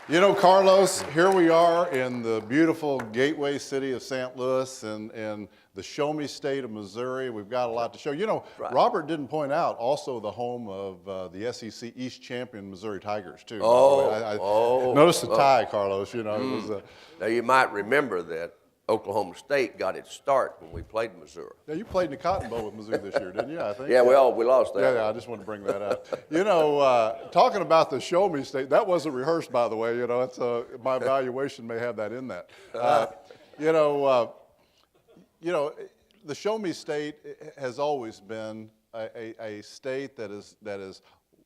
You know, Carlos, here we are in the beautiful gateway city of St. Louis and the show me state of Missouri. We've got a lot to show. You know, Right. Robert didn't point out also the home of the SEC East champion Missouri Tigers, too. Notice the tie, Carlos. You know, it was Now, you might remember that Oklahoma State got its start when we played Missouri. yeah, you played in the Cotton Bowl with Missouri this year, didn't you? I think. Yeah, we lost that. Yeah, I just want to bring that up. You know, talking about the show me state, that wasn't rehearsed, by the way. You know, it's my evaluation may have that in that. You know, the show me state has always been a state that is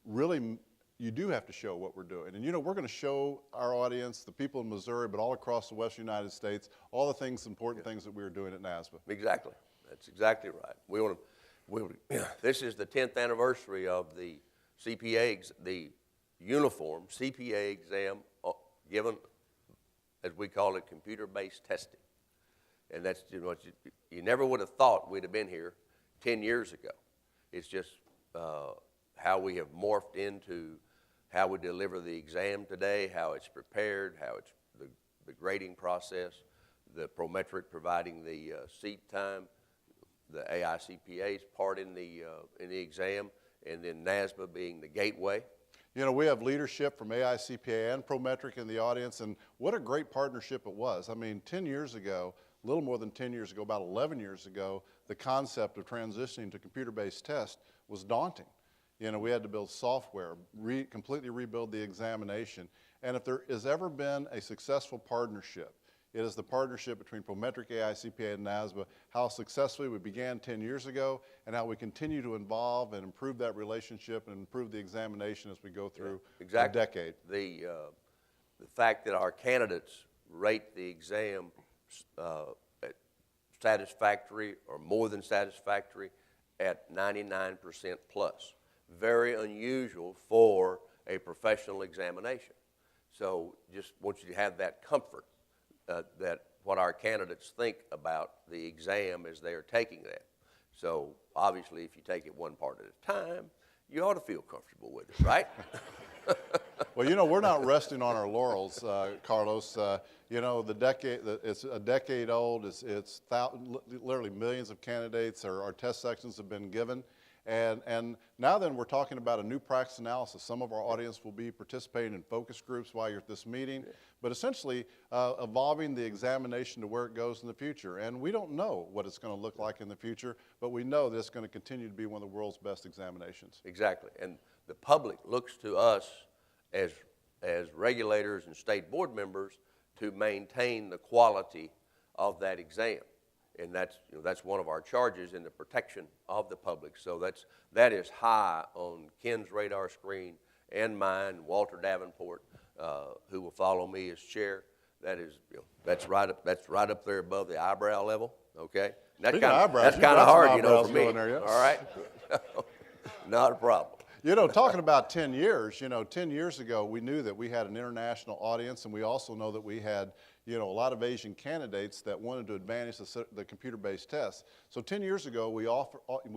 really. You do have to show what we're doing. And, you know, we're going to show our audience, the people in Missouri, but all across the Western United States, all the important things that we are doing at NASBA. Exactly. That's exactly right. This is the 10th anniversary of the CPA, the uniform CPA exam given, as we call it, computer-based testing. And that's, you know, you never would have thought we'd have been here 10 years ago. It's just how we have morphed into how we deliver the exam today, how it's prepared, how it's the grading process, the Prometric providing the seat time, the AICPA's part in the exam, and then NASBA being the gateway. You know, we have leadership from AICPA and Prometric in the audience, and what a great partnership it was. I mean, 10 years ago, a little more than 10 years ago, about 11 years ago, the concept of transitioning to computer-based tests was daunting. You know, we had to build software, completely rebuild the examination. And if there has ever been a successful partnership, it is the partnership between Prometric, AICPA, and NASBA, how successfully we began 10 years ago, and how we continue to evolve and improve that relationship and improve the examination as we go through a decade. The fact that our candidates rate the exam satisfactory or more than satisfactory at 99% plus. Very unusual for a professional examination. So just want you to have that comfort that what our candidates think about the exam as they are taking that. So obviously if you take it one part at a time, you ought to feel comfortable with it, right? Well, you know, we're not resting on our laurels, Carlos. You know, it's a decade old. It's literally millions of candidates. Our test sections have been given. And now then we're talking about a new practice analysis. Some of our audience will be participating in focus groups while you're at this meeting, but essentially evolving the examination to where it goes in the future. And we don't know what it's going to look like in the future, but we know that it's going to continue to be one of the world's best examinations. Exactly. And the public looks to us as regulators and state board members to maintain the quality of that exam. And that's one of our charges in the protection of the public. So that is high on Ken's radar screen and mine, Walter Davenport, who will follow me as chair. That's right up there above the eyebrow level. Okay, and that's kind of hard, you know, for me. There, yes. All right, not a problem. You know, talking about 10 years, you know, 10 years ago, we knew that we had an international audience, and we also know that we had, you know, a lot of Asian candidates that wanted to advantage the computer-based tests. So 10 years ago, we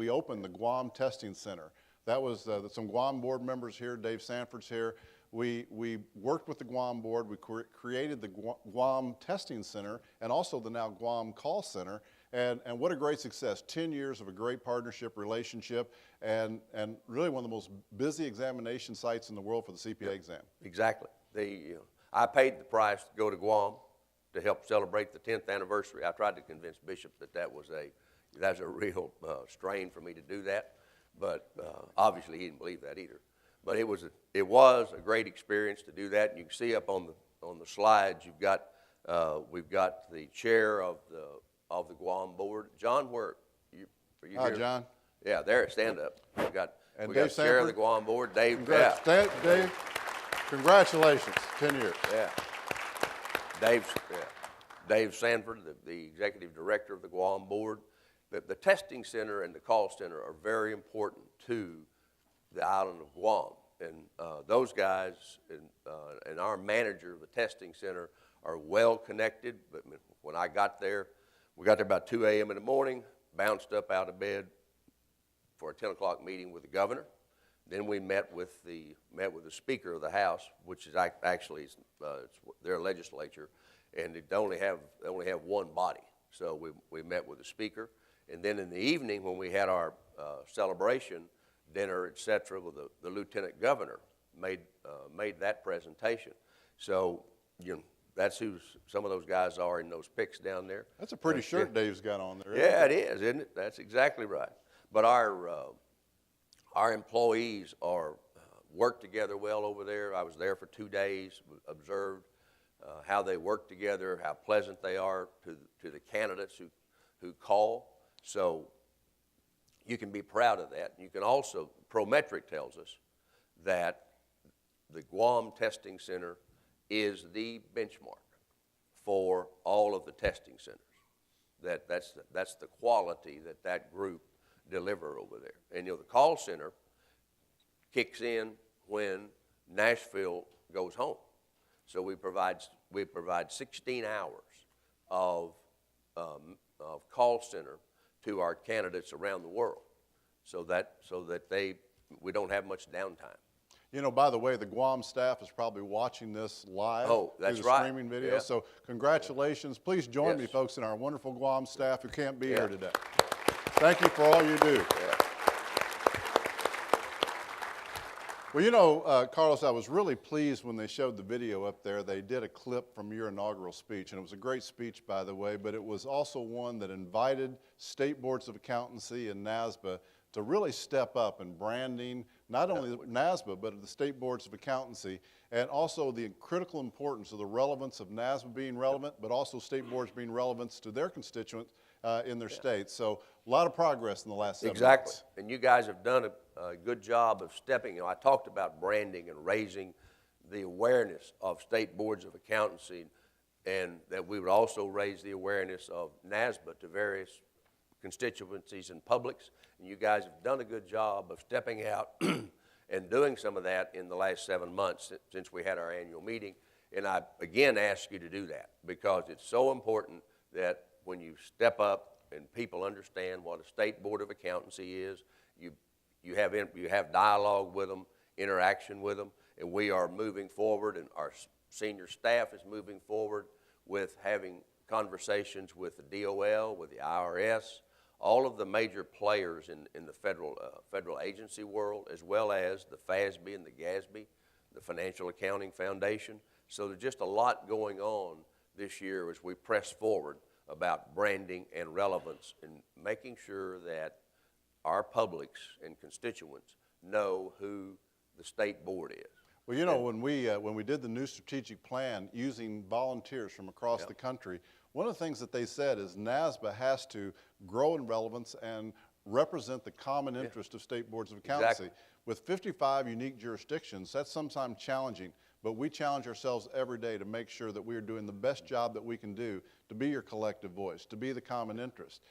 opened the Guam Testing Center. That was some Guam board members here, Dave Sanford's here. We worked with the Guam board. We created the Guam Testing Center and also the now Guam Call Center. And what a great success. 10 years of a great partnership relationship and really one of the most busy examination sites in the world for the CPA exam. Exactly. I paid the price to go to Guam to help celebrate the 10th anniversary. I tried to convince Bishop that was a real strain for me to do that, but obviously he didn't believe that either. But it was a great experience to do that, and you can see up on the slides we've got the chair of the Guam board. John, are you here? Hi, John. Yeah, there. Stand up. We got Dave the chair of Sanford? the Guam board, Dave. Dave, congratulations, 10 years. Yeah. Dave Sanford, the executive director of the Guam board. The testing center and the call center are very important to the island of Guam. And those guys and our manager of the testing center are well connected. But when I got there, we got there about 2 a.m. in the morning, bounced up out of bed for a 10 o'clock meeting with the governor. then we met with the Speaker of the House, which is actually it's their legislature, and they only have one body. So we met with the Speaker, and then in the evening when we had our celebration dinner, etc., with the Lieutenant Governor made that presentation. So that's who some of those guys are in those pics down there. That's a pretty shirt Dave's got on there. Yeah, it is, isn't it? That's exactly right. But our employees work together well over there. I was there for 2 days, observed how they work together, how pleasant they are to the candidates who call. So you can be proud of that. You can also, Prometric tells us that the Guam Testing Center is the benchmark for all of the testing centers. That's the quality that group deliver over there. And the call center kicks in when Nashville goes home. So we provide 16 hours of call center to our candidates around the world, so that we don't have much downtime. By the way, the Guam staff is probably watching this live through the streaming video. Yeah. So congratulations. Please join me, Yes. folks, in our wonderful Guam staff who can't be Yeah. here today. Thank you for all you do. Yeah. Well, Carlos, I was really pleased when they showed the video up there. They did a clip from your inaugural speech, and it was a great speech, by the way, but it was also one that invited state boards of accountancy and NASBA to really step up in branding, not only NASBA, but the state boards of accountancy, and also the critical importance of the relevance of NASBA being relevant, but also state boards being relevant to their constituents in their states. So a lot of progress in the last 7 Exactly. months. And you guys have done a good job of stepping. I talked about branding and raising the awareness of state boards of accountancy, and that we would also raise the awareness of NASBA to various constituencies and publics. And you guys have done a good job of stepping out and doing some of that in the last 7 months since we had our annual meeting. And I, again, ask you to do that, because it's so important that when you step up and people understand what a state board of accountancy is, you have dialogue with them, interaction with them, and we are moving forward, and our senior staff is moving forward with having conversations with the DOL, with the IRS, all of the major players in the federal agency world, as well as the FASB and the GASB, the Financial Accounting Foundation. So there's just a lot going on this year as we press forward about branding and relevance and making sure that our publics and constituents know who the state board is. Well, when we did the new strategic plan using volunteers from across the country, one of the things that they said is NASBA has to grow in relevance and represent the common interest of state boards of accountancy. Exactly. With 55 unique jurisdictions, that's sometimes challenging, but we challenge ourselves every day to make sure that we are doing the best job that we can do to be your collective voice, to be the common interest.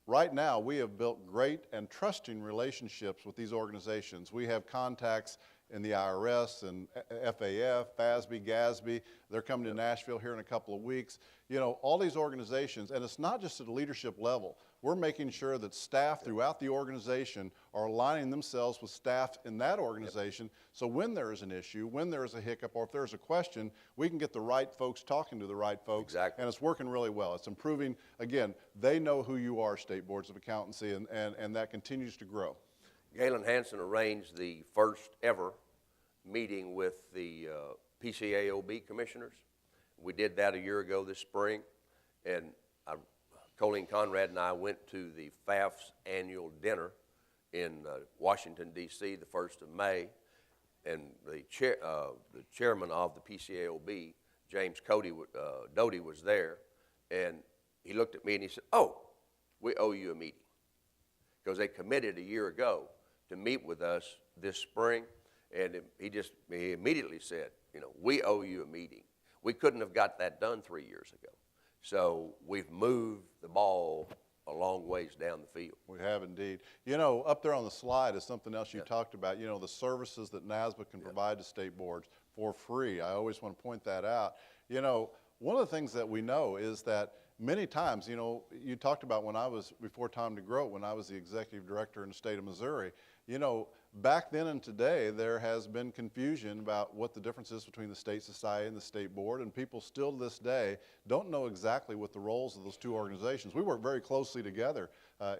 Right now, we have built great and trusting relationships with these organizations. We have contacts in the IRS and FAF, FASB, GASB. They're coming to Nashville here in a couple of weeks. All these organizations, and it's not just at a leadership level. We're making sure that staff throughout the organization are aligning themselves with staff in that organization, so when there is an issue, when there is a hiccup, or if there's a question, we can get the right folks talking to the right folks. Exactly. And it's working really well. It's improving. Again, they know who you are, state boards of accountancy, and that continues to grow. Galen Hansen arranged the first ever meeting with the PCAOB commissioners. We did that a year ago this spring, and Colleen Conrad and I went to the FAF's annual dinner in Washington, D.C. the 1st of May, and the chairman of the PCAOB, James Doty, was there, and he looked at me and he said, "Oh, we owe you a meeting," because they committed a year ago to meet with us this spring, and he immediately said, "We owe you a meeting." We couldn't have got that done 3 years ago. So we've moved the ball a long ways down the field. We have indeed. Up there on the slide is something else you talked about, the services that NASBA can provide to state boards for free. I always want to point that out. One of the things that we know is that many times, you talked about before Time to Grow, when I was the executive director in the state of Missouri, back then and today, there has been confusion about what the difference is between the State Society and the State Board, and people still to this day don't know exactly what the roles of those two organizations. We work very closely together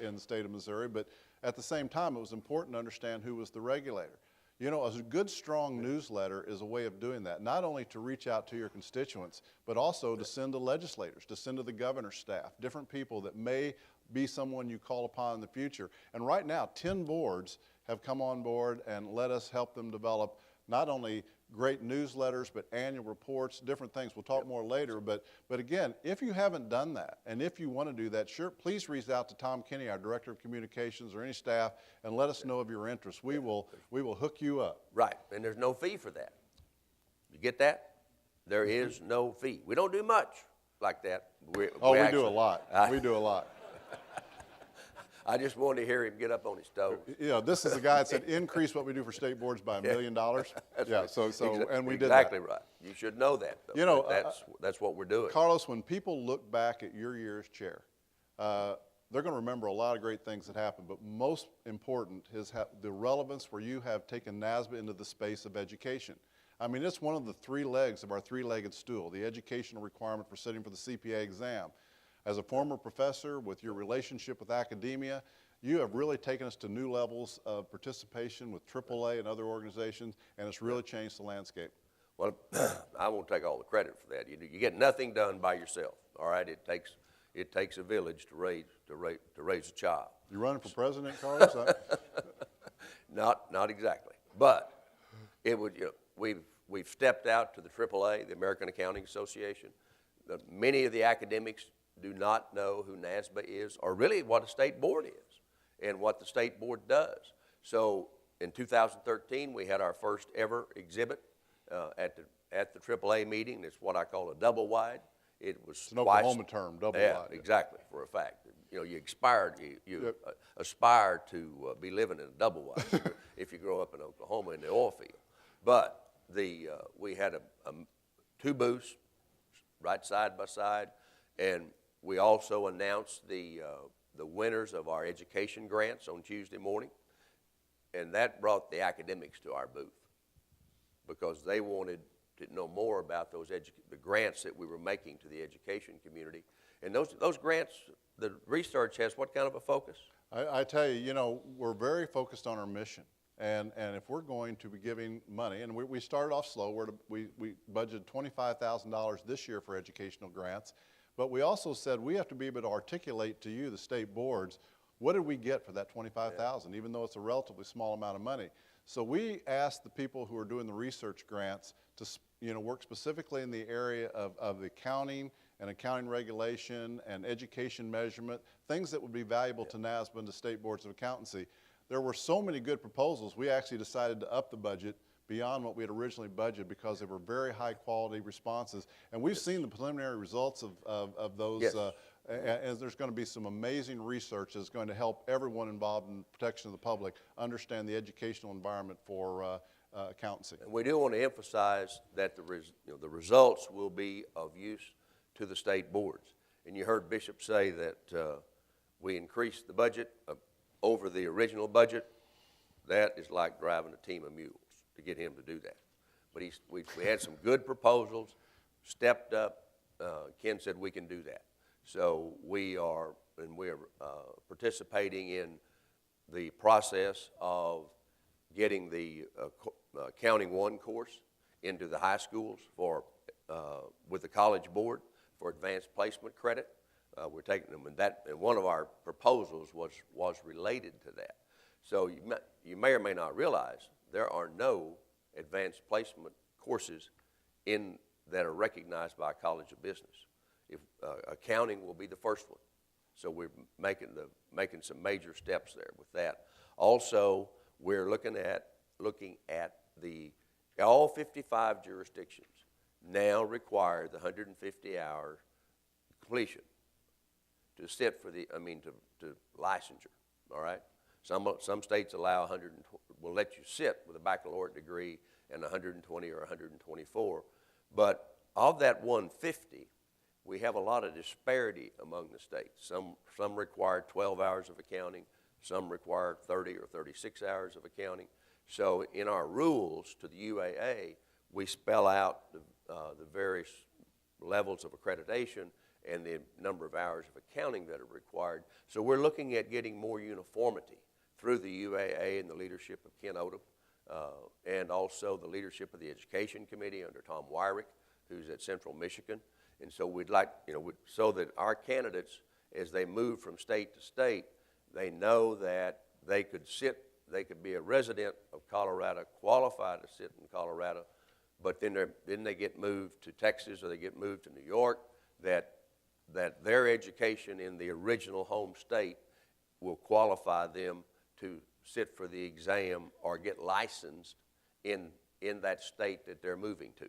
in the state of Missouri, but at the same time, it was important to understand who was the regulator. You know, a good, strong newsletter is a way of doing that, not only to reach out to your constituents, but also to send to legislators, to send to the governor's staff, different people that may be someone you call upon in the future. And right now, 10 boards have come on board and let us help them develop not only great newsletters, but annual reports, different things. We'll talk more later, but again, if you haven't done that, and if you want to do that, sure, please reach out to Tom Kinney, our Director of Communications, or any staff, and let us know of your interest. We will hook you up. Right, and there's no fee for that. You get that? There is no fee. We don't do much like that. We do a lot. We do a lot. I just wanted to hear him get up on his toes. You know, this is a guy that said increase what we do for state boards by $1 million. Yeah, so and we did that. Exactly right. You should know that, though. You know, that's what we're doing. Carlos, when people look back at your year as chair, they're going to remember a lot of great things that happened, but most important is the relevance where you have taken NASBA into the space of education. I mean, it's one of the three legs of our three-legged stool, the educational requirement for sitting for the CPA exam. As a former professor, with your relationship with academia, you have really taken us to new levels of participation with AAA and other organizations, and it's really changed the landscape. Well, I won't take all the credit for that. You get nothing done by yourself. All right, it takes a village to raise a child. You running for president, Carlos? Not exactly, but it would. You know, we've stepped out to the AAA, the American Accounting Association. Many of the academics do not know who NASBA is, or really what a state board is and what the state board does. So in 2013, we had our first ever exhibit at the AAA meeting. It's what I call a double wide. It was it's an Oklahoma term, double wide. Exactly, for a fact. You know, you aspire to be living in a double wide if you grow up in Oklahoma in the oil field. But we had two booths right side by side, and we also announced the winners of our education grants on Tuesday morning, and that brought the academics to our booth because they wanted to know more about the grants that we were making to the education community. And those grants, the research has what kind of a focus? I tell you, you know, we're very focused on our mission. And if we're going to be giving money, and we started off slow, we budgeted $25,000 this year for educational grants, but we also said we have to be able to articulate to you, the state boards, what did we get for that $25,000, even though it's a relatively small amount of money. So we asked the people who are doing the research grants to work specifically in the area of the accounting and accounting regulation and education measurement, things that would be valuable to NASBA and to state boards of accountancy. There were so many good proposals, we actually decided to up the budget beyond what we had originally budgeted because they were very high quality responses. And we've seen the preliminary results of those, and there's going to be some amazing research that's going to help everyone involved in protection of the public understand the educational environment for accountancy. And we do want to emphasize that the results will be of use to the state boards. And you heard Bishop say that we increased the budget over the original budget. That is like driving a team of mules to get him to do that. But we had some good proposals, stepped up. Ken said we can do that. So we are participating in the process of getting the Accounting 1 course into the high schools with the College Board for advanced placement credit. We're taking them, and one of our proposals was related to that. So you may or may not realize there are no advanced placement courses that are recognized by a College of Business. Accounting will be the first one. So we're making some major steps there with that. Also, we're looking at all 55 jurisdictions now require the 150-hour completion to sit for to licensure. All right. Some states allow will let you sit with a baccalaureate degree and 120 or 124. But of that 150, we have a lot of disparity among the states. Some require 12 hours of accounting. Some require 30 or 36 hours of accounting. So in our rules to the UAA, we spell out the various levels of accreditation and the number of hours of accounting that are required. So we're looking at getting more uniformity through the UAA and the leadership of Ken Odom, and also the leadership of the Education Committee under Tom Wyrick, who's at Central Michigan. And so we'd like, so that our candidates, as they move from state to state, they know that they could be a resident of Colorado, qualified to sit in Colorado, but then they get moved to Texas or they get moved to New York, that their education in the original home state will qualify them to sit for the exam or get licensed in that state that they're moving to.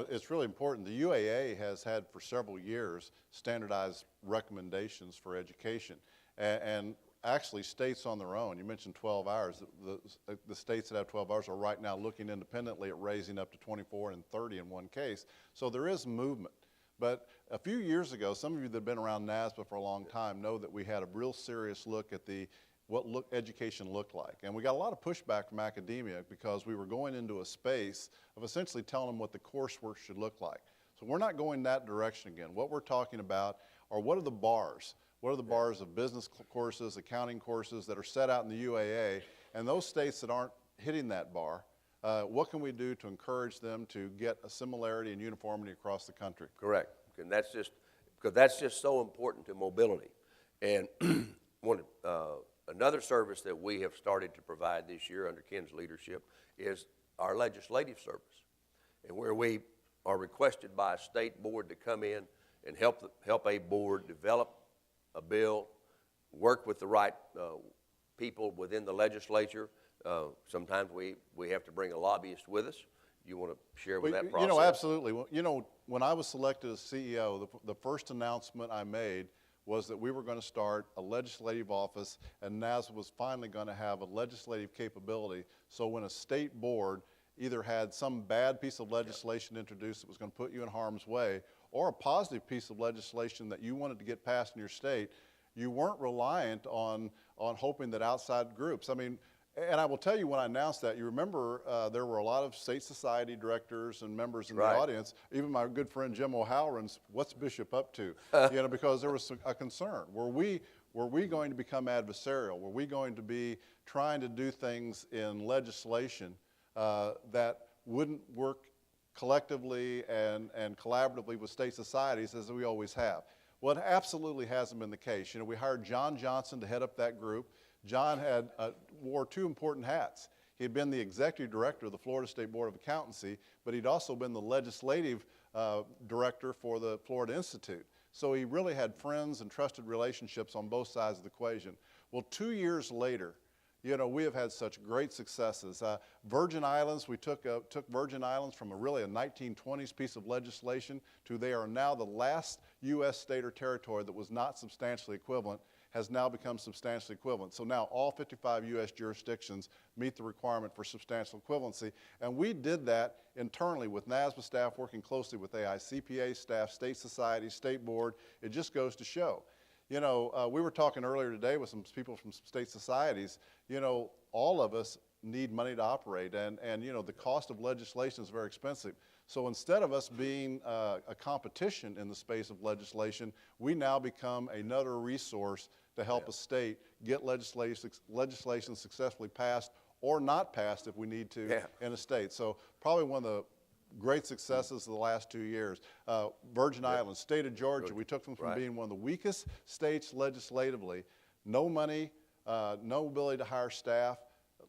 It's really important. The UAA has had for several years standardized recommendations for education. And actually states on their own, you mentioned 12 hours, the states that have 12 hours are right now looking independently at raising up to 24 and 30 in one case. So there is movement. But a few years ago, some of you that have been around NASBA for a long time know that we had a real serious look at what education looked like. And we got a lot of pushback from academia because we were going into a space of essentially telling them what the coursework should look like. So we're not going that direction again. What we're talking about are what are the bars? What are the bars of business courses, accounting courses that are set out in the UAA? And those states that aren't hitting that bar, what can we do to encourage them to get a similarity and uniformity across the country? Correct. And because that's just so important to mobility. And another service that we have started to provide this year under Ken's leadership is our legislative service, and where we are requested by a state board to come in and help a board develop a bill, work with the right people within the legislature. Sometimes we have to bring a lobbyist with us. You want to share with that process? Absolutely. Well, when I was selected as CEO, the first announcement I made was that we were going to start a legislative office, and NASBA was finally going to have a legislative capability. So when a state board either had some bad piece of legislation introduced that was going to put you in harm's way, or a positive piece of legislation that you wanted to get passed in your state, you weren't reliant on hoping that outside groups. I mean, and I will tell you, when I announced that, you remember there were a lot of state society directors and members in the audience, even my good friend Jim O'Halloran's, what's Bishop up to? Because there was a concern. Were we going to become adversarial? Were we going to be trying to do things in legislation that wouldn't work collectively and collaboratively with state societies as we always have? Well, it absolutely hasn't been the case. We hired John Johnson to head up that group. John wore two important hats. He had been the executive director of the Florida State Board of Accountancy, but he'd also been the legislative director for the Florida Institute. So he really had friends and trusted relationships on both sides of the equation. Well, 2 years later, we have had such great successes. Virgin Islands, we took Virgin Islands from a 1920s piece of legislation to they are now the last U.S. state or territory that was not substantially equivalent, has now become substantially equivalent. So now all 55 U.S. jurisdictions meet the requirement for substantial equivalency. And we did that internally with NASBA staff working closely with AICPA staff, state society, state board. It just goes to show. We were talking earlier today with some people from state societies. All of us need money to operate, and the cost of legislation is very expensive. So instead of us being a competition in the space of legislation, we now become another resource to help a state get legislation successfully passed or not passed if we need to in a state. So probably one of the great successes of the last 2 years. Virgin Islands, state of Georgia, we took them from being one of the weakest states legislatively, no money, no ability to hire staff,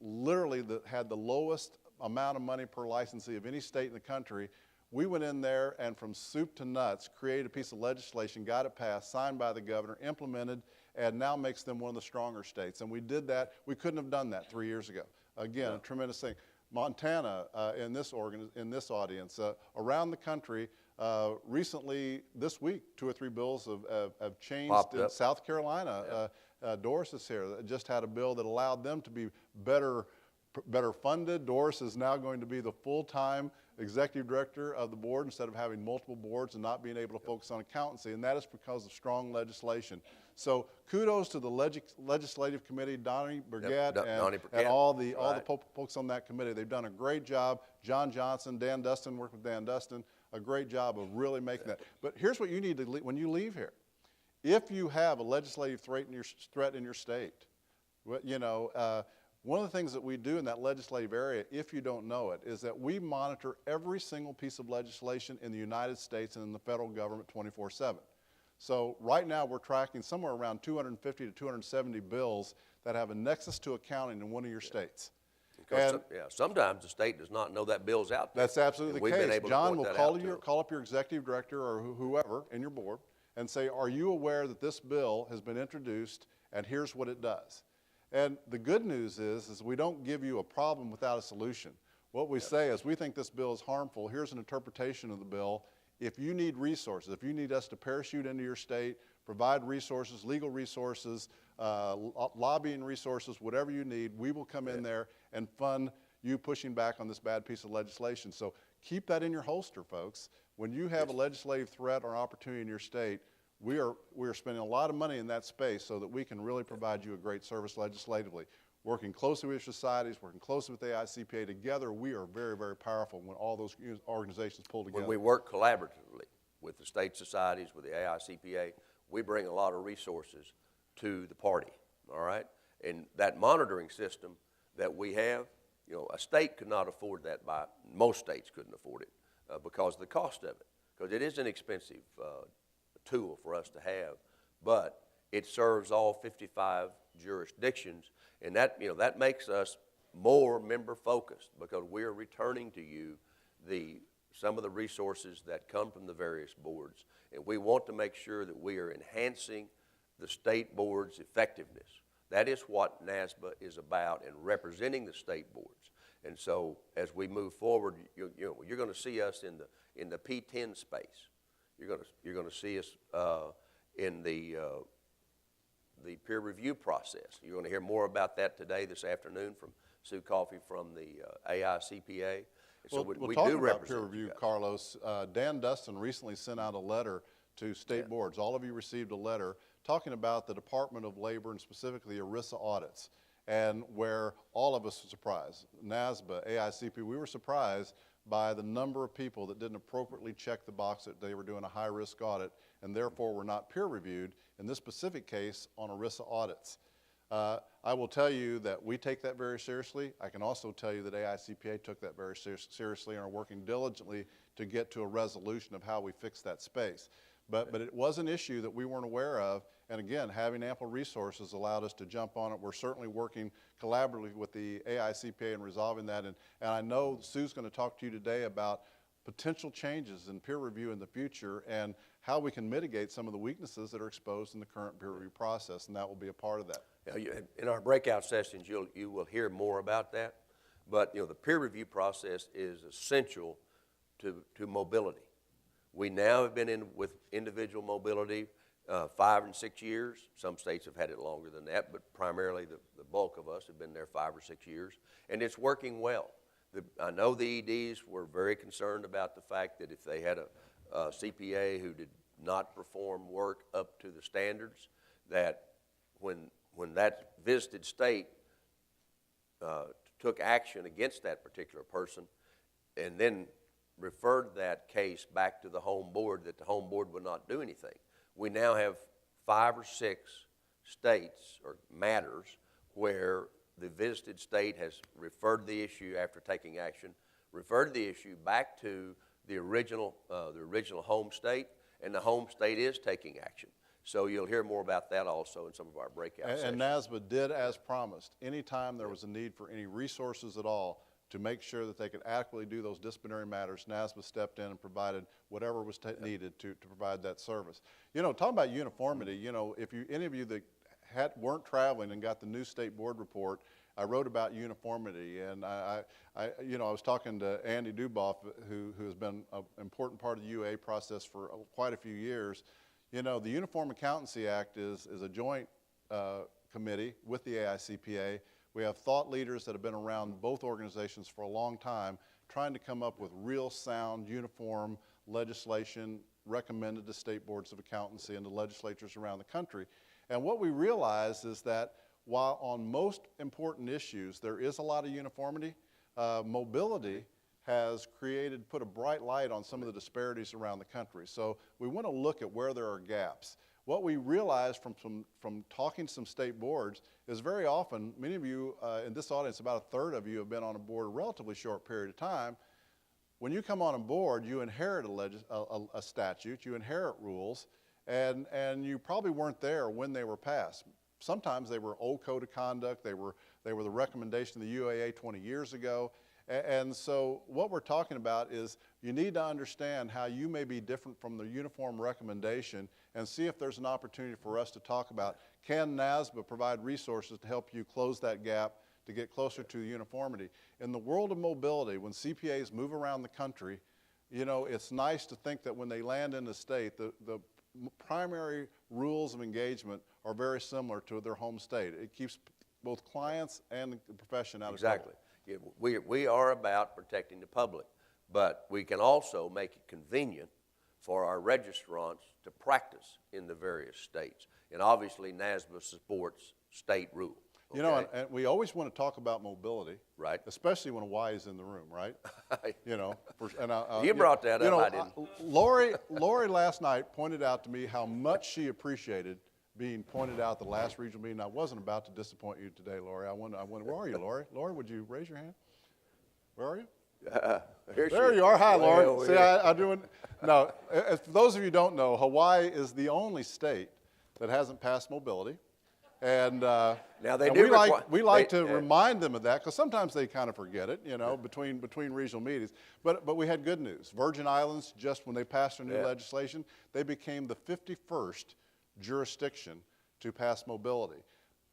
literally had the lowest amount of money per licensee of any state in the country. We went in there and from soup to nuts created a piece of legislation, got it passed, signed by the governor, implemented, and now makes them one of the stronger states. And we did that. We couldn't have done that 3 years ago. Again, a tremendous thing. Montana, in this audience, around the country, recently, this week, 2 or 3 bills have changed. In South Carolina, Doris is here, just had a bill that allowed them to be better funded. Doris is now going to be the full-time executive director of the board instead of having multiple boards and not being able to focus on accountancy, and that is because of strong legislation. So kudos to the legislative committee, Donnie Burgett, Donnie Burgett, and all the right. folks on that committee. They've done a great job. John Johnson, Dan Dustin, worked with Dan Dustin, a great job of really making that. But here's what you need to, when you leave here. If you have a legislative threat in your state, you know, one of the things that we do in that legislative area, if you don't know it, is that we monitor every single piece of legislation in the United States and in the federal government 24/7. So right now we're tracking somewhere around 250 to 270 bills that have a nexus to accounting in one of your states. And sometimes the state does not know that bill's out there. That's absolutely the case. John will call up your executive director or whoever in your board and say, are you aware that this bill has been introduced and here's what it does? And the good news is we don't give you a problem without a solution. What we say is we think this bill is harmful. Here's an interpretation of the bill. If you need resources, if you need us to parachute into your state, provide resources, legal resources, lobbying resources, whatever you need, we will come in there and fund you pushing back on this bad piece of legislation. So keep that in your holster, folks. When you have a legislative threat or opportunity in your state, we are spending a lot of money in that space so that we can really provide you a great service legislatively. Working closely with societies, working closely with the AICPA, together we are very, very powerful when all those organizations pull together. When we work collaboratively with the state societies, with the AICPA, we bring a lot of resources to the party, all right? And that monitoring system that we have, you know, a state could not afford that most states couldn't afford it because of the cost of it, because it is an expensive tool for us to have, but it serves all 55 jurisdictions, and that, you know, that makes us more member focused because we're returning to you some of the resources that come from the various boards, and we want to make sure that we are enhancing the state board's effectiveness. That is what NASBA is about, and representing the state boards. And so as we move forward, you're going to see us in the P10 space. You're going to see us in the peer review process. You're going to hear more about that today, this afternoon, from Sue Coffey from the AICPA. So we talking do about represent peer review, Carlos. Dan Dustin recently sent out a letter to state boards. All of you received a letter talking about the Department of Labor and specifically ERISA audits, and where all of us were surprised. NASBA, AICP, we were surprised by the number of people that didn't appropriately check the box that they were doing a high-risk audit and therefore were not peer-reviewed, in this specific case, on ERISA audits. I will tell you that we take that very seriously. I can also tell you that AICPA took that very seriously and are working diligently to get to a resolution of how we fix that space. But it was an issue that we weren't aware of, and again, having ample resources allowed us to jump on it. We're certainly working collaboratively with the AICPA in resolving that, and I know Sue's going to talk to you today about potential changes in peer review in the future and how we can mitigate some of the weaknesses that are exposed in the current peer review process, and that will be a part of that. In our breakout sessions, you will hear more about that, but you know, the peer review process is essential to mobility. We now have been in with individual mobility 5 and 6 years. Some states have had it longer than that, but primarily the bulk of us have been there 5 or 6 years, and it's working well. I know the EDs were very concerned about the fact that if they had a CPA who did not perform work up to the standards, that when that visited state took action against that particular person and then referred that case back to the home board, that the home board would not do anything. We now have 5 or 6 states or matters where the visited state has referred the issue after taking action, referred the issue back to the original home state, and the home state is taking action. So you'll hear more about that also in some of our breakout sessions. And NASBA did as promised. Anytime there was a need for any resources at all to make sure that they could adequately do those disciplinary matters, NASBA stepped in and provided whatever was needed to provide that service. You know, talking about uniformity, you know, if any of you that weren't traveling and got the new state board report, I wrote about uniformity, and I was talking to Andy Duboff, who has been an important part of the UA process for quite a few years. You know, the Uniform Accountancy Act is a joint committee with the AICPA. We have thought leaders that have been around both organizations for a long time trying to come up with real sound, uniform legislation recommended to state boards of accountancy and to legislatures around the country. And what we realize is that while on most important issues there is a lot of uniformity, mobility has put a bright light on some of the disparities around the country. So we want to look at where there are gaps. What we realized from talking to some state boards is very often, many of you in this audience, about a third of you have been on a board a relatively short period of time. When you come on a board, you inherit a statute, you inherit rules, and you probably weren't there when they were passed. Sometimes they were old code of conduct, they were the recommendation of the UAA 20 years ago. And so what we're talking about is you need to understand how you may be different from the uniform recommendation and see if there's an opportunity for us to talk about, can NASBA provide resources to help you close that gap to get closer to uniformity? In the world of mobility, when CPAs move around the country, you know, it's nice to think that when they land in the state, the primary rules of engagement are very similar to their home state. It keeps both clients and the profession out of trouble. Exactly. Yeah, we are about protecting the public, but we can also make it convenient for our registrants to practice in the various states. And obviously, NASBA supports state rule. Okay? You know, and we always want to talk about mobility, right? Especially when a Y is in the room, right? You know, you brought that up. I didn't. Lori last night pointed out to me how much she appreciated being pointed out at the last regional meeting. I wasn't about to disappoint you today, Lori. I wonder, where are you, Lori? Lori, would you raise your hand? Where are you? There you are. Hi, Lori. See, I'm doing. No, for those of you who don't know, Hawaii is the only state that hasn't passed mobility. And now they do. We like to remind them of that because sometimes they kind of forget it, you know, between regional meetings. But we had good news. Virgin Islands, just when they passed their new legislation, they became the 51st jurisdiction to pass mobility.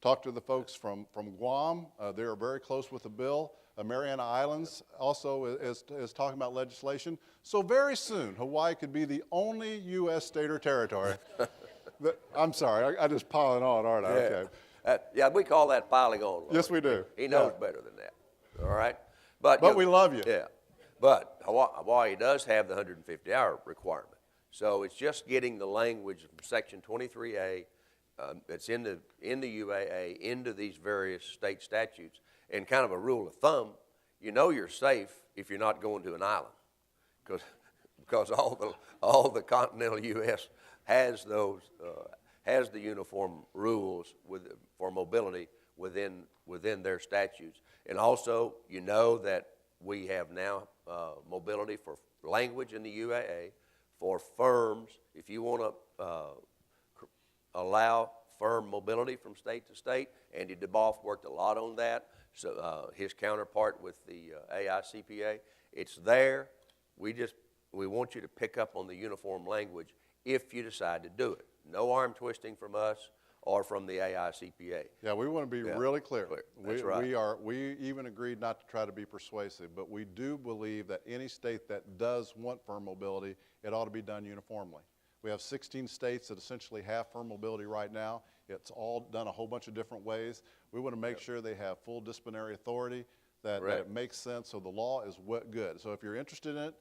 Talked to the folks from Guam. They are very close with the bill. Mariana Islands also is talking about legislation. So very soon, Hawaii could be the only U.S. state or territory. I'm sorry, I just piling on, aren't I? Yeah. Okay. Yeah, we call that piling on. Lord. Yes, we do. He knows better than that. All right? But we love you. Yeah. But Hawaii does have the 150-hour requirement. So it's just getting the language from Section 23A that's in the UAA into these various state statutes. And kind of a rule of thumb, you know you're safe if you're not going to an island, because all the continental U.S. has those has the uniform rules for mobility within their statutes. And also, you know that we have now mobility for language in the UAA for firms. If you want to allow firm mobility from state to state, Andy DeBoff worked a lot on that. So his counterpart with the AICPA, it's there. We want you to pick up on the uniform language if you decide to do it. No arm twisting from us or from the AICPA. Yeah, we want to be really clear. That's right. We even agreed not to try to be persuasive, but we do believe that any state that does want firm mobility, it ought to be done uniformly. We have 16 states that essentially have firm mobility right now. It's all done a whole bunch of different ways. We want to make sure they have full disciplinary authority, that it makes sense, so the law is good. So if you're interested in it,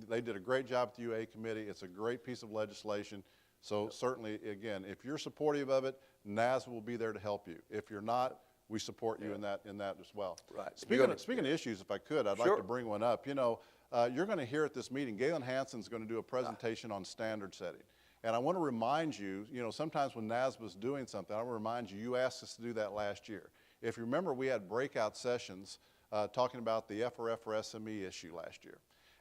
they did a great job at the UA committee. It's a great piece of legislation. So certainly, again, if you're supportive of it, NASBA will be there to help you. If you're not, we support you in that as well. Right. Speaking of issues, if I could, I'd like to bring one up. You know, you're going to hear at this meeting, Galen Hansen's going to do a presentation on standard setting. And I want to remind you, you know, sometimes when NASBA's doing something, I want to remind you, you asked us to do that last year. If you remember, we had breakout sessions talking about the FRF for SME issue last year.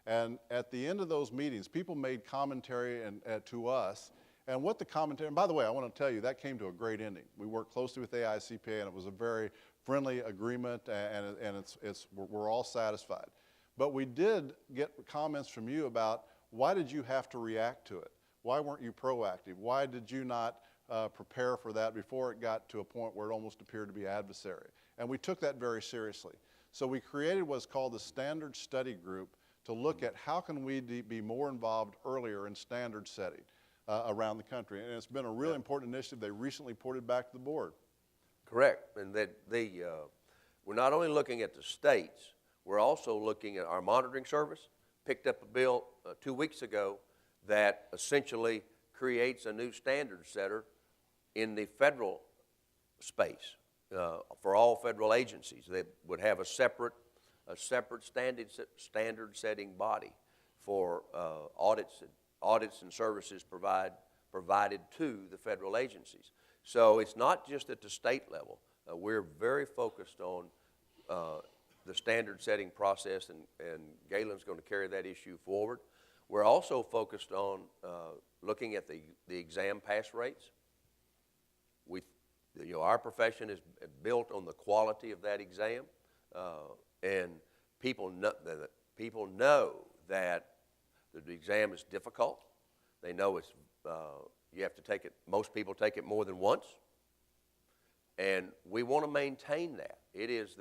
And at the end of those meetings, people made commentary to us. And what the commentary, and by the way, I want to tell you, that came to a great ending. We worked closely with AICPA, and it was a very friendly agreement, and we're all satisfied. But we did get comments from you about, why did you have to react to it? Why weren't you proactive? Why did you not prepare for that before it got to a point where it almost appeared to be adversary? And we took that very seriously. So we created what's called the Standard Study Group to look at how can we be more involved earlier in standard setting around the country. And it's been a really important initiative. They recently ported back to the board. Correct. And that we're not only looking at the states, We're also looking at our monitoring service, picked up a bill 2 weeks ago that essentially creates a new standard setter in the federal space for all federal agencies. They would have a separate standard setting body for audits and services provided to the federal agencies. So it's not just at the state level. We're very focused on the standard setting process, and Galen's going to carry that issue forward. We're also focused on looking at the exam pass rates. Our profession is built on the quality of that exam, and people know that the exam is difficult. They know it's you have to take it. Most people take it more than once, and we want to maintain that. It is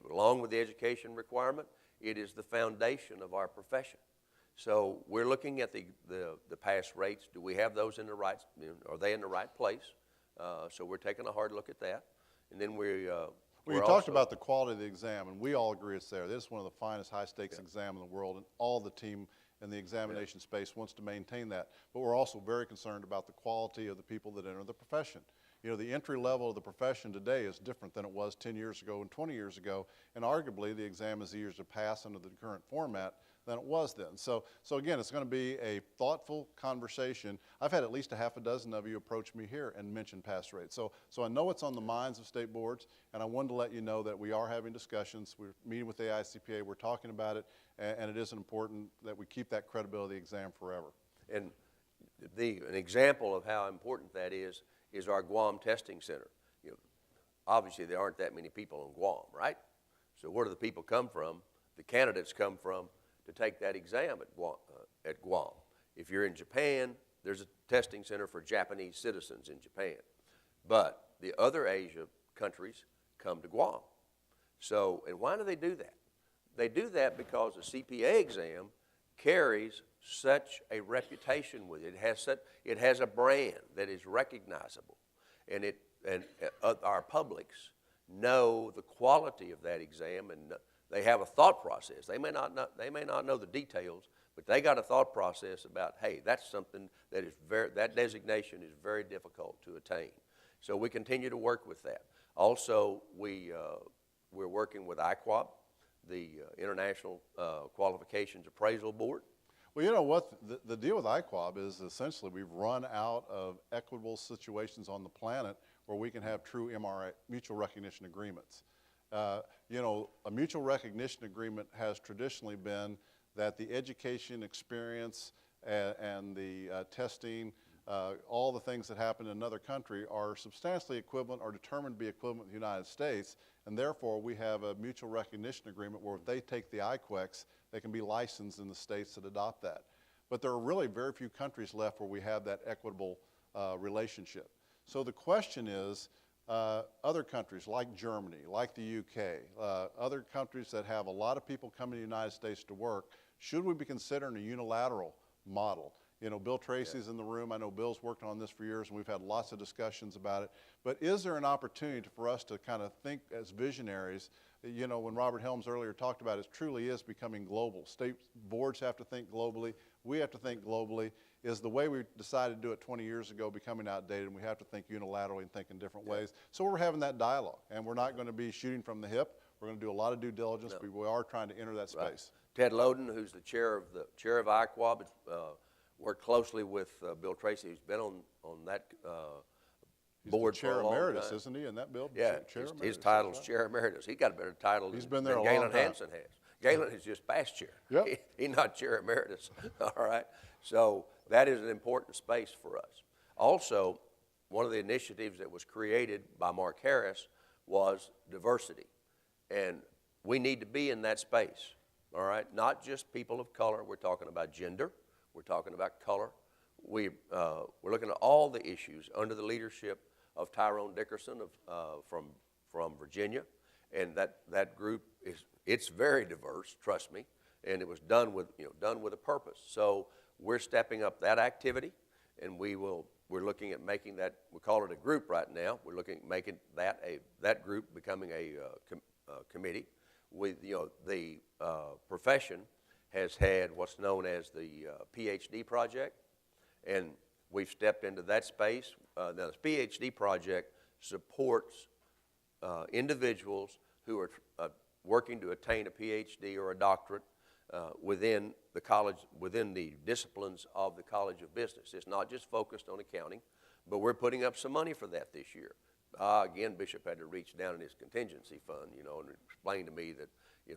along with the education requirement, it is the foundation of our profession. So we're looking at the pass rates. Do we have those in the right? Are they in the right place? So we're taking a hard look at that, and then Well, you talked about the quality of the exam, and we all agree it's there. This is one of the finest high-stakes exams in the world, and all the team in the examination space wants to maintain that. But we're also very concerned about the quality of the people that enter the profession. The entry level of the profession today is different than it was 10 years ago and 20 years ago, and arguably the exam is easier to pass under the current format than it was then. So again, it's going to be a thoughtful conversation. I've had at least a half a dozen of you approach me here and mention pass rates. So I know it's on the minds of state boards, and I wanted to let you know that we are having discussions. We're meeting with the AICPA. We're talking about it, and it is important that we keep that credibility exam forever. And an example of how important that is our Guam Testing Center. Obviously there aren't that many people on Guam, right? So where do the people come from? The candidates come from to take that exam at Guam. If you're in Japan, there's a testing center for Japanese citizens in Japan. But the other Asia countries come to Guam. So, and why do they do that? They do that because the CPA exam carries such a reputation with it. It has a brand that is recognizable, and our publics know the quality of that exam, and they have a thought process. They may not know the details, but they got a thought process about, hey, that's something that designation is very difficult to attain. So we continue to work with that. Also, we're working with IQAB, the International Qualifications Appraisal Board. Well, you know what? The deal with IQAB is essentially we've run out of equitable situations on the planet where we can have true MRA, mutual recognition agreements. A mutual recognition agreement has traditionally been that the education experience and the testing, all the things that happen in another country are substantially equivalent or determined to be equivalent in the United States, and therefore we have a mutual recognition agreement where if they take the IQEX, they can be licensed in the states that adopt that. But there are really very few countries left where we have that equitable relationship. So the question is, other countries like Germany, like the UK, other countries that have a lot of people coming to the United States to work, should we be considering a unilateral model? Bill Tracy's in the room. I know Bill's worked on this for years, and we've had lots of discussions about it. But is there an opportunity for us to kind of think as visionaries? When Robert Helms earlier talked about it truly is becoming global. State boards have to think globally. We have to think globally. Is the way we decided to do it 20 years ago becoming outdated, and we have to think unilaterally and think in different ways? So we're having that dialogue, and we're not going to be shooting from the hip. We're going to do a lot of due diligence, but we are trying to enter that space. Right. Ted Loden, who's the chair of IQAB, worked closely with Bill Tracy, who's been on that board He's the chair for a long emeritus, time. isn't he, in that bill? Yeah, his title's chair emeritus. He got a better title than Galen Hansen has. Galen is just past chair. Yep. He's not chair emeritus. All right. So that is an important space for us. Also, one of the initiatives that was created by Mark Harris was diversity. And we need to be in that space. All right. Not just people of color. We're talking about gender. We're talking about color. We're looking at all the issues under the leadership of Tyrone Dickerson from Virginia, and that group it's very diverse. Trust me, and it was done with a purpose. So we're stepping up that activity, and we're looking at making that, we call it a group right now. We're looking at making that group becoming a committee, the profession has had what's known as the PhD project, and we've stepped into that space. Now, the PhD project supports individuals who are working to attain a PhD or a doctorate within the college, within the disciplines of the College of Business. It's not just focused on accounting, but we're putting up some money for that this year. Again, Bishop had to reach down in his contingency fund, and explain to me that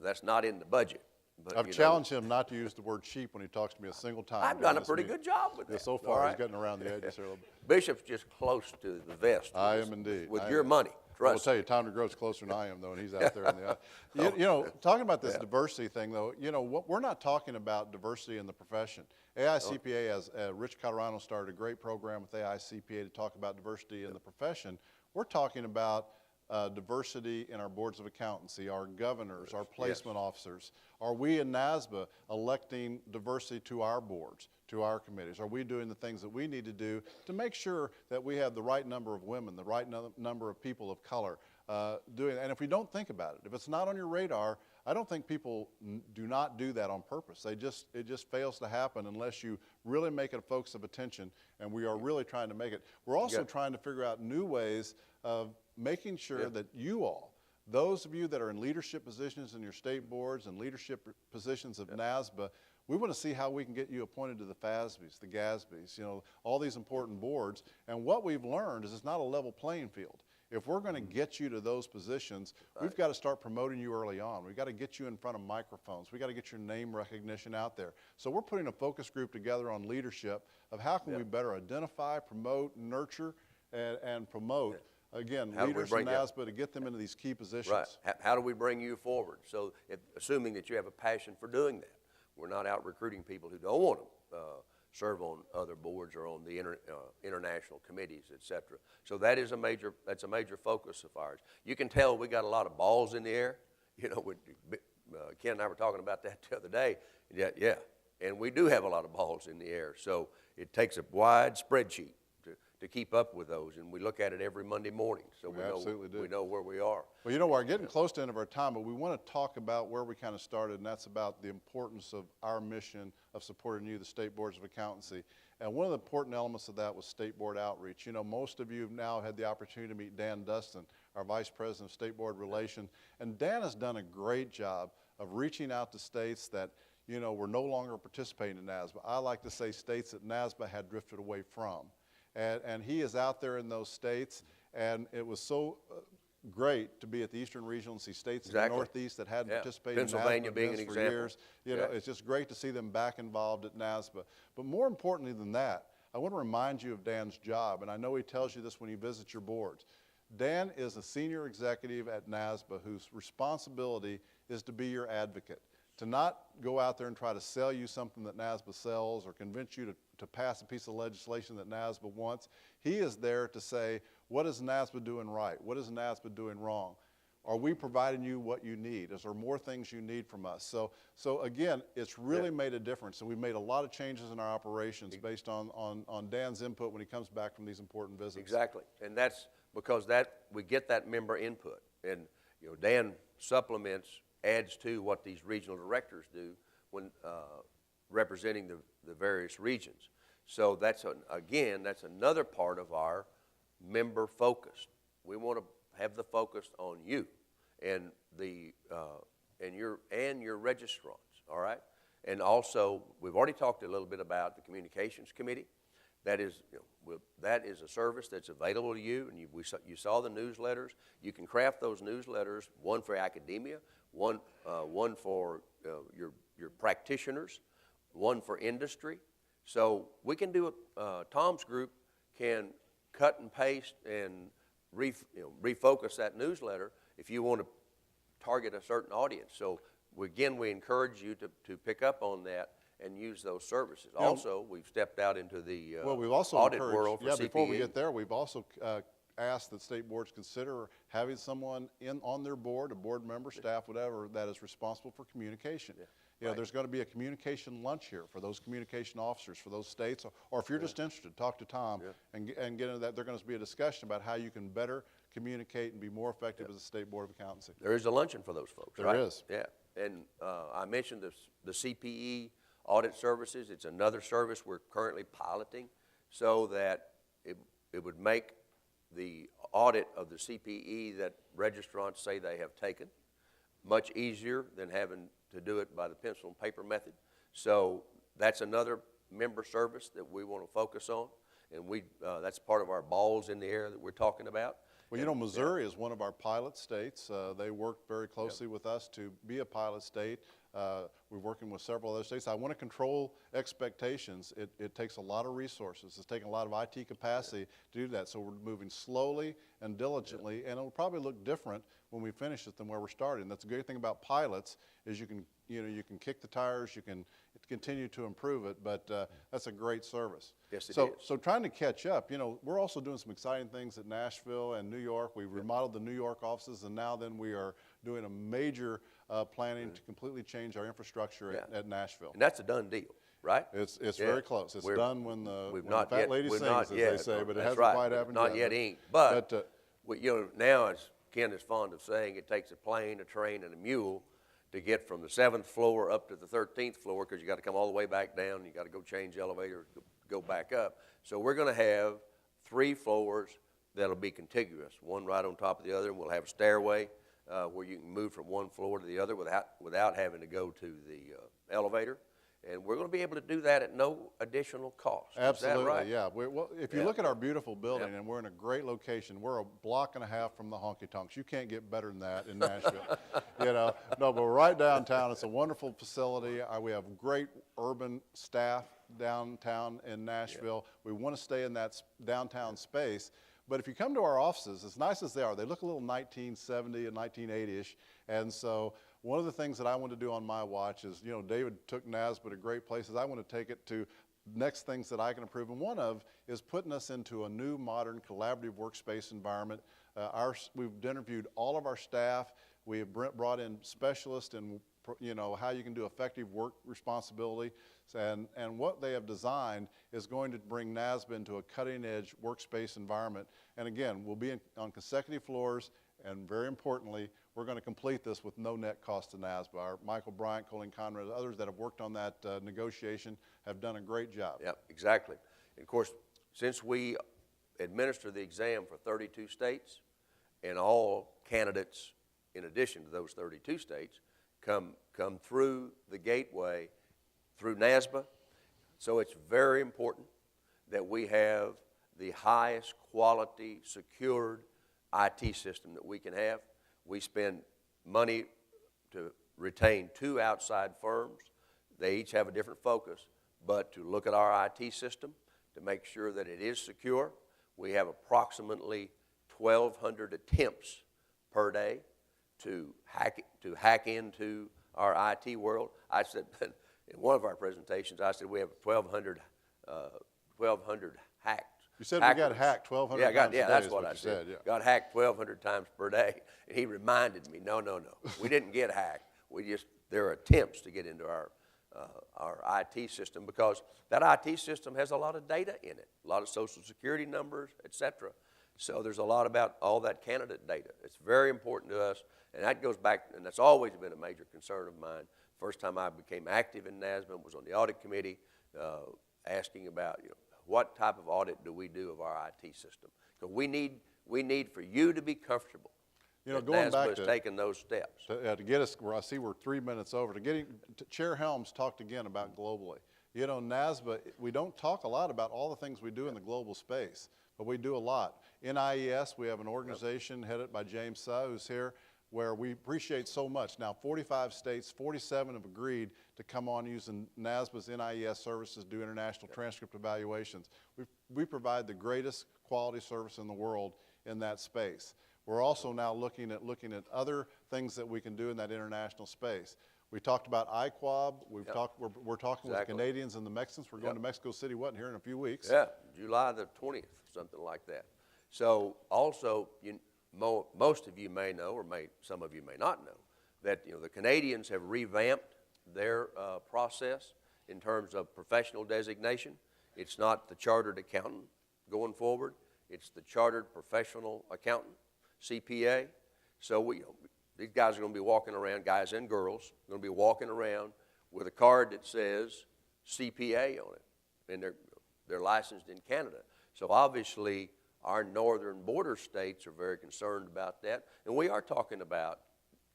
that's not in the budget. But, I've challenged him not to use the word cheap when he talks to me a single time. I've done a pretty good job with that. So far, he's getting around the edges here a little bit. Bishop's just close to the vest. I am indeed. With your money. I'll tell you, Tom DeGroat's closer than I am, though, and he's out there in the talking about this diversity thing, though, we're not talking about diversity in the profession. AICPA, as Rich Colorado started a great program with AICPA to talk about diversity in the profession. We're talking about diversity in our boards of accountancy, our governors, our placement officers. Are we in NASBA electing diversity to our boards, to our committees? Are we doing the things that we need to do to make sure that we have the right number of women, the right number of people of color doing it? And if we don't think about it, if it's not on your radar, I don't think people do not do that on purpose. It just fails to happen unless you really make it a focus of attention, and we are really trying to make it. We're also trying to figure out new ways of making sure that you all, those of you that are in leadership positions in your state boards and leadership positions of NASBA, we want to see how we can get you appointed to the FASBs, the GASBs, all these important boards. And what we've learned is it's not a level playing field. If we're going to get you to those positions, we've got to start promoting you early on. We've got to get you in front of microphones. We've got to get your name recognition out there. So we're putting a focus group together on leadership of how can we better identify, promote, nurture, and promote, again, leaders in NASBA to get them into these key positions. Right. How do we bring you forward? So assuming that you have a passion for doing that. We're not out recruiting people who don't want to serve on other boards or on the international committees, et cetera. So that's a major focus of ours. You can tell we got a lot of balls in the air. Ken and I were talking about that the other day. Yeah, and we do have a lot of balls in the air. So it takes a wide spreadsheet to keep up with those, and we look at it every Monday morning, so we know where we are. Well, we're getting close to the end of our time, but we want to talk about where we kind of started, and that's about the importance of our mission of supporting you, the state boards of accountancy. And one of the important elements of that was state board outreach. Most of you have now had the opportunity to meet Dan Dustin, our Vice President of State Board Relations, and Dan has done a great job of reaching out to states that were no longer participating in NASBA. I like to say states that NASBA had drifted away from. And he is out there in those states, and it was so great to be at the Eastern Regional and see states in the Northeast that hadn't participated in Pennsylvania being an example. Years. It's just great to see them back involved at NASBA. But more importantly than that, I want to remind you of Dan's job, and I know he tells you this when he visits your boards. Dan is a senior executive at NASBA whose responsibility is to be your advocate, to not go out there and try to sell you something that NASBA sells or convince you to pass a piece of legislation that NASBA wants. He is there to say, what is NASBA doing right? What is NASBA doing wrong? Are we providing you what you need? Is there more things you need from us? So again, it's really made a difference, and we've made a lot of changes in our operations based on Dan's input when he comes back from these important visits. Exactly, and that's because we get that member input, and Dan supplements, adds to what these regional directors do when representing the various regions. So that's another part of our member focus. We want to have the focus on you and your registrants, all right? And also, we've already talked a little bit about the communications committee. That is a service that's available to you, and you saw the newsletters. You can craft those newsletters, one for academia, one for your practitioners, one for industry. So we can do it. Tom's group can cut and paste and refocus that newsletter if you want to target a certain audience. So we encourage you to pick up on that and use those services. Also, we've stepped out into the audit world for CPA. Before we get there, we've also asked that state boards consider having someone on their board, a board member, staff, whatever, that is responsible for communication. There's going to be a communication lunch here for those communication officers for those states, or if you're just interested, talk to Tom and get into that. There's going to be a discussion about how you can better communicate and be more effective as a state board of accountancy. There is a luncheon for those folks, There right? is. Yeah, and I mentioned the CPE audit services. It's another service we're currently piloting so that it would make the audit of the CPE that registrants say they have taken much easier than having to do it by the pencil and paper method. So that's another member service that we want to focus on, and that's part of our balls in the air that we're talking about. Well, you know, Missouri is one of our pilot states. They work very closely with us to be a pilot state. We're working with several other states. I want to control expectations. It takes a lot of resources. It's taking a lot of IT capacity to do that. So we're moving slowly and diligently, and it'll probably look different when we finish it than where we're starting. That's the great thing about pilots is you can kick the tires, you can continue to improve it, but that's a great service. Yes, it is. is. So trying to catch up, you know, we're also doing some exciting things at Nashville and New York. We remodeled the New York offices, and now then we are doing a major planning to completely change our infrastructure at Nashville. And that's a done deal, right? It's very close. It's done when the fat lady sings, as they say, but it hasn't quite happened yet. Not yet inked, but you know, now, as Ken is fond of saying, it takes a plane, a train, and a mule to get from the 7th floor up to the 13th floor, because you got to come all the way back down. You got to go change the elevator, go back up. So we're going to have 3 floors that'll be contiguous, one right on top of the other, and we'll have a stairway where you can move from one floor to the other without having to go to the elevator. And we're going to be able to do that at no additional cost. Absolutely, Is that right? yeah. Well, if you look at our beautiful building, and we're in a great location, we're a block and a half from the honky tonks. You can't get better than that in Nashville. You know, no, but we're right downtown. It's a wonderful facility. We have great urban staff downtown in Nashville. We want to stay in that downtown space. But if you come to our offices, as nice as they are, they look a little 1970 and 1980-ish. And so one of the things that I want to do on my watch is, you know, David took NASBA to great places. I want to take it to next things that I can improve. And one of is putting us into a new, modern, collaborative workspace environment. We've interviewed all of our staff. We have brought in specialists in, you know, how you can do effective work responsibility. And what they have designed is going to bring NASBA into a cutting-edge workspace environment. And again, we'll be on consecutive floors, and very importantly, we're going to complete this with no net cost to NASBA. Our Michael Bryant, Colleen Conrad, others that have worked on that negotiation have done a great job. Yep, exactly. And of course, since we administer the exam for 32 states, and all candidates, in addition to those 32 states, come through the gateway through NASBA, so it's very important that we have the highest quality, secured IT system that we can have. We spend money to retain 2 outside firms. They each have a different focus, but to look at our IT system to make sure that it is secure. We have approximately 1,200 attempts per day to hack into our IT world. I said in one of our presentations, I said we have 1,200 hacked. You said hackers. We got hacked 1,200 times a day. Yeah, that's is what I said. Yeah. Got hacked 1,200 times per day. And he reminded me, no. We didn't get hacked. There are attempts to get into our IT system, because that IT system has a lot of data in it, a lot of social security numbers, et cetera. So there's a lot about all that candidate data. It's very important to us, and that goes back, and that's always been a major concern of mine. First time I became active in NASBA was on the audit committee, asking about, you know, what type of audit do we do of our IT system? Because we need for you to be comfortable. You know, going back to taking those steps. To get us, where I see we're 3 minutes over, Chair Helms talked again about globally. You know, NASBA, we don't talk a lot about all the things we do in the global space, but we do a lot. In IES, we have an organization headed by James Suh, who's here, where we appreciate so much. Now, 45 states, 47 have agreed to come on using NASBA's NIES services to do international transcript evaluations. We provide the greatest quality service in the world in that space. We're also now looking at other things that we can do in that international space. We talked about IQUAB. We're talking with the Canadians and the Mexicans. We're going to Mexico City, here in a few weeks. Yeah, July the 20th, something like that. So also, most of you may know, or some of you may not know, that the Canadians have revamped their process in terms of professional designation. It's not the chartered accountant going forward. It's the chartered professional accountant. CPA. So these guys are going to be walking around, guys and girls, going to be walking around with a card that says CPA on it, and they're licensed in Canada. So obviously, our northern border states are very concerned about that, and we are talking about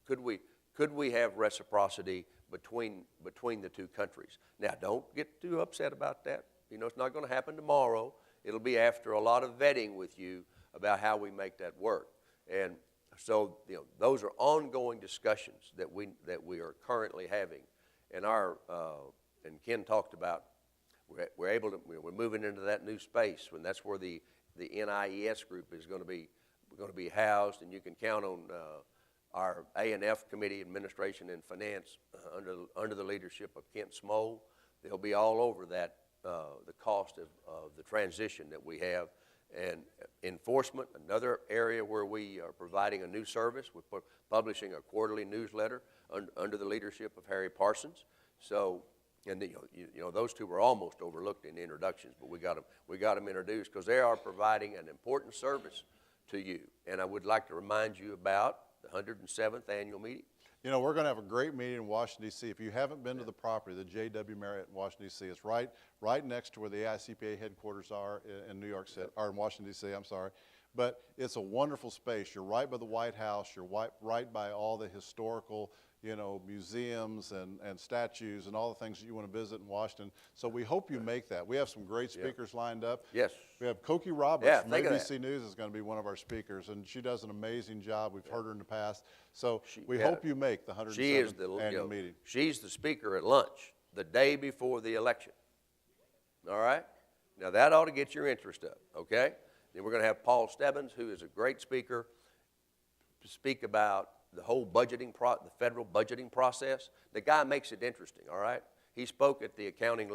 could we have reciprocity between the two countries. Now, don't get too upset about that. You know, it's not going to happen tomorrow. It'll be after a lot of vetting with you about how we make that work. And so, you know, those are ongoing discussions that we are currently having. And and Ken talked about we're moving into that new space, and that's where the NIES group is going to be housed, and you can count on our A&F Committee, Administration and Finance, under the leadership of Kent Smole. They'll be all over that, the cost of the transition that we have. And enforcement, another area where we are providing a new service. We're publishing a quarterly newsletter under the leadership of Harry Parsons. So, and you know, those two were almost overlooked in the introductions, but we got them introduced because they are providing an important service to you. And I would like to remind you about the 107th annual meeting. You know, we're going to have a great meeting in Washington, D.C. If you haven't been to the property, the JW Marriott in Washington, D.C., it's right next to where the AICPA headquarters are in New York City, or in Washington, D.C., I'm sorry. But it's a wonderful space. You're right by the White House. You're right by all the historical, you know, museums and statues and all the things that you want to visit in Washington. So we hope you make that. We have some great speakers lined up. Yes. We have Cokie Roberts from ABC News is going to be one of our speakers, and she does an amazing job. We've heard her in the past. So we hope you make the 107th annual meeting. She's the speaker at lunch the day before the election. All right? Now, that ought to get your interest up, okay? Then we're going to have Paul Stebbins, who is a great speaker, to speak about the whole budgeting, the federal budgeting process. The guy makes it interesting, all right? He spoke at the accounting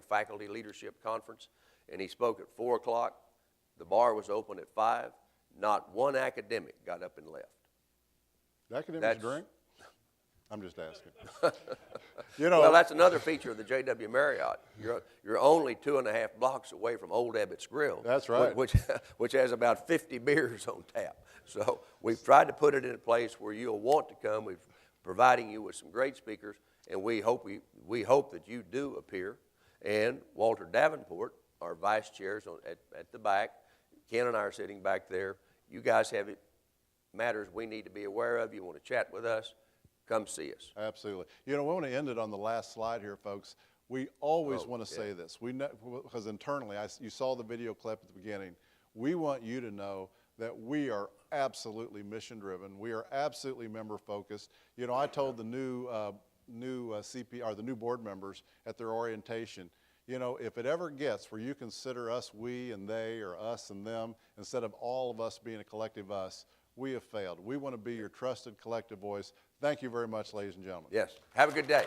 faculty leadership conference, and he spoke at 4 o'clock. The bar was open at 5. Not one academic got up and left. The academics drink? I'm just asking. You know, well, that's another feature of the JW Marriott. You're only 2.5 blocks away from Old Ebbitt's Grill. That's right. Which has about 50 beers on tap. So we've tried to put it in a place where you'll want to come. We're providing you with some great speakers, and we hope that you do appear. And Walter Davenport, our vice chairs at the back. Ken and I are sitting back there. You guys have matters we need to be aware of. You want to chat with us, come see us. Absolutely. You know, we want to end it on the last slide here, folks. We always want to say this. Because internally, you saw the video clip at the beginning. We want you to know that we are absolutely mission-driven. We are absolutely member-focused. You know, I told the new board members at their orientation, you know, if it ever gets where you consider us we and they or us and them instead of all of us being a collective us, we have failed. We want to be your trusted collective voice. Thank you very much, ladies and gentlemen. Yes. Have a good day.